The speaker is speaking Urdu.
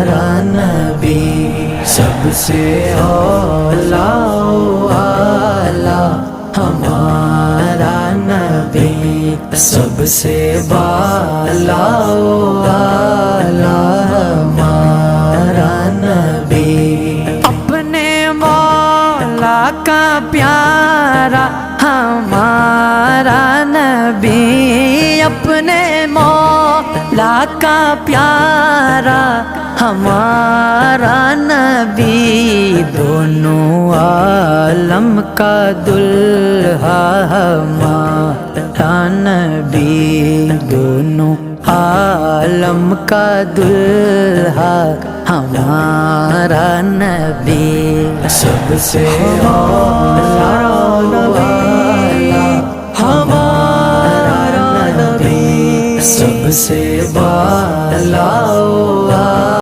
نبی سب سے اولا ہمارا نبی سب سے بالا ہمارا نبی اپنے مولا کا پیارا ہمارا نبی اپنے مولا کا پیارا ہمارا نبی دونوں عالم کا دلہا ہمارا نبی دونوں عالم کا دلہا ہمارا نبی سب سے اولا ہمارا نبی سب سے بالا